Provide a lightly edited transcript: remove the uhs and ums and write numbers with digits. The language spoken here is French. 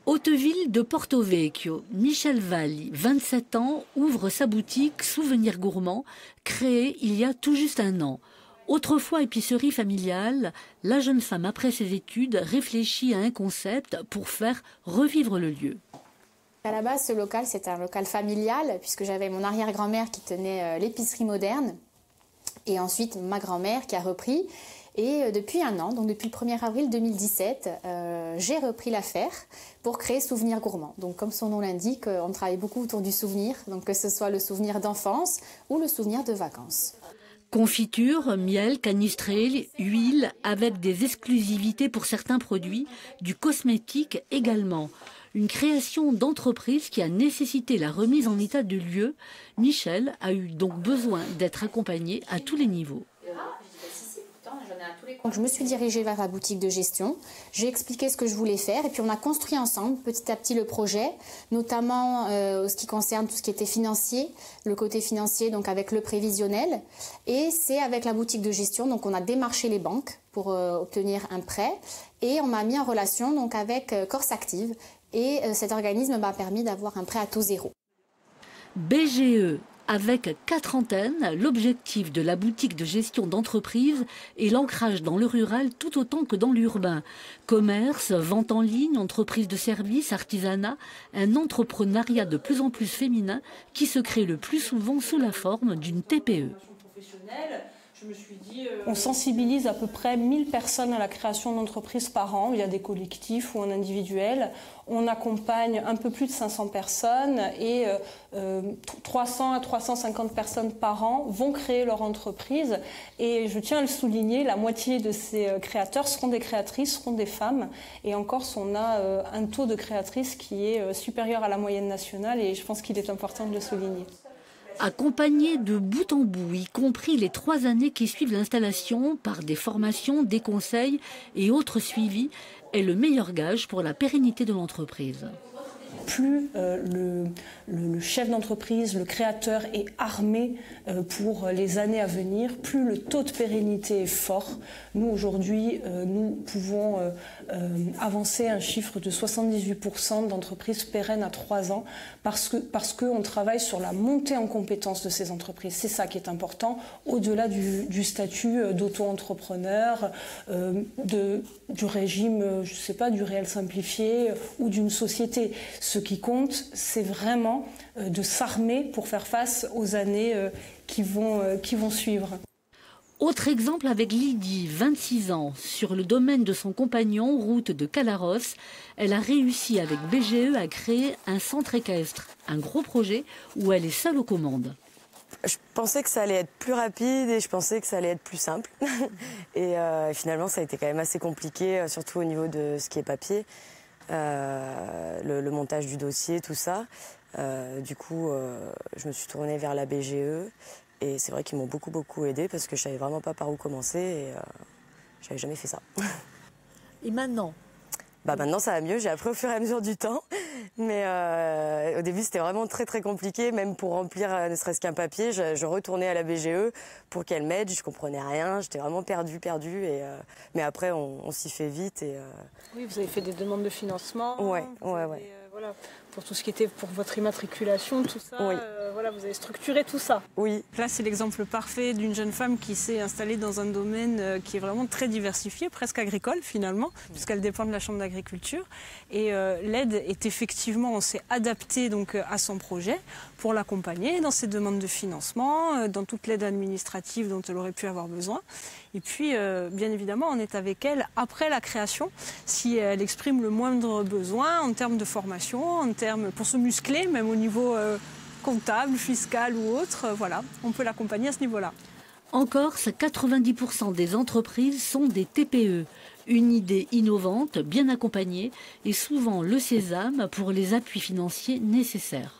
Hauteville de Porto Vecchio, Michel Valli, 27 ans, ouvre sa boutique Souvenirs Gourmands, créée il y a tout juste un an. Autrefois épicerie familiale, la jeune femme, après ses études, réfléchit à un concept pour faire revivre le lieu. À la base, ce local, c'est un local familial, puisque j'avais mon arrière-grand-mère qui tenait l'épicerie moderne, et ensuite ma grand-mère qui a repris. Et depuis un an, donc depuis le 1er avril 2017, j'ai repris l'affaire pour créer Souvenirs Gourmands. Donc comme son nom l'indique, on travaille beaucoup autour du souvenir, donc que ce soit le souvenir d'enfance ou le souvenir de vacances. Confiture, miel, canestrelle, huile, avec des exclusivités pour certains produits, du cosmétique également. Une création d'entreprise qui a nécessité la remise en état de lieu. Michel a eu donc besoin d'être accompagné à tous les niveaux. Donc je me suis dirigée vers la boutique de gestion, j'ai expliqué ce que je voulais faire et puis on a construit ensemble petit à petit le projet, notamment ce qui concerne tout ce qui était financier, le côté financier donc avec le prévisionnel, et c'est avec la boutique de gestion, donc on a démarché les banques pour obtenir un prêt et on m'a mis en relation donc avec Corse Active et cet organisme m'a permis d'avoir un prêt à taux zéro. BGE. Avec 4 antennes, l'objectif de la boutique de gestion d'entreprise est l'ancrage dans le rural tout autant que dans l'urbain. Commerce, vente en ligne, entreprise de services, artisanat, un entrepreneuriat de plus en plus féminin qui se crée le plus souvent sous la forme d'une TPE. On sensibilise à peu près 1000 personnes à la création d'entreprises par an via des collectifs ou en individuel. On accompagne un peu plus de 500 personnes et 300 à 350 personnes par an vont créer leur entreprise. Et je tiens à le souligner, la moitié de ces créateurs seront des créatrices, seront des femmes. Et en Corse, on a un taux de créatrices qui est supérieur à la moyenne nationale et je pense qu'il est important de le souligner. Accompagné de bout en bout, y compris les 3 années qui suivent l'installation, par des formations, des conseils et autres suivis, est le meilleur gage pour la pérennité de l'entreprise. Plus le chef d'entreprise, le créateur est armé pour les années à venir, plus le taux de pérennité est fort. Nous, aujourd'hui, nous pouvons avancer un chiffre de 78% d'entreprises pérennes à 3 ans parce qu'on travaille sur la montée en compétences de ces entreprises. C'est ça qui est important, au-delà du statut d'auto-entrepreneur, du régime, je sais pas, du réel simplifié ou d'une société. Ce qui compte, c'est vraiment de s'armer pour faire face aux années qui vont suivre. Autre exemple avec Lydie, 26 ans. Sur le domaine de son compagnon, route de Calaros, elle a réussi avec BGE à créer un centre équestre. Un gros projet où elle est seule aux commandes. Je pensais que ça allait être plus rapide et je pensais que ça allait être plus simple. Et finalement, ça a été quand même assez compliqué, surtout au niveau de ce qui est papier. Le montage du dossier, tout ça. Du coup, je me suis tournée vers la BGE et c'est vrai qu'ils m'ont beaucoup aidé parce que je savais vraiment pas par où commencer et j'avais jamais fait ça. Et maintenant ? Maintenant ça va mieux, j'ai appris au fur et à mesure du temps, mais au début c'était vraiment très compliqué, même pour remplir ne serait-ce qu'un papier, je retournais à la BGE pour qu'elle m'aide, je comprenais rien, j'étais vraiment perdue, mais après on s'y fait vite. Oui, vous avez fait des demandes de financement. Ouais. Voilà, pour tout ce qui était pour votre immatriculation, tout ça, oui. Voilà, vous avez structuré tout ça. Oui. Là, c'est l'exemple parfait d'une jeune femme qui s'est installée dans un domaine qui est vraiment très diversifié, presque agricole finalement, puisqu'elle dépend de la Chambre d'agriculture. Et l'aide est effectivement, on s'est adapté donc à son projet pour l'accompagner dans ses demandes de financement, dans toute l'aide administrative dont elle aurait pu avoir besoin. Et puis, bien évidemment, on est avec elle après la création, si elle exprime le moindre besoin en termes de formation, en termes pour se muscler, même au niveau comptable, fiscal ou autre. Voilà, on peut l'accompagner à ce niveau-là. En Corse, 90% des entreprises sont des TPE. Une idée innovante, bien accompagnée et souvent le sésame pour les appuis financiers nécessaires.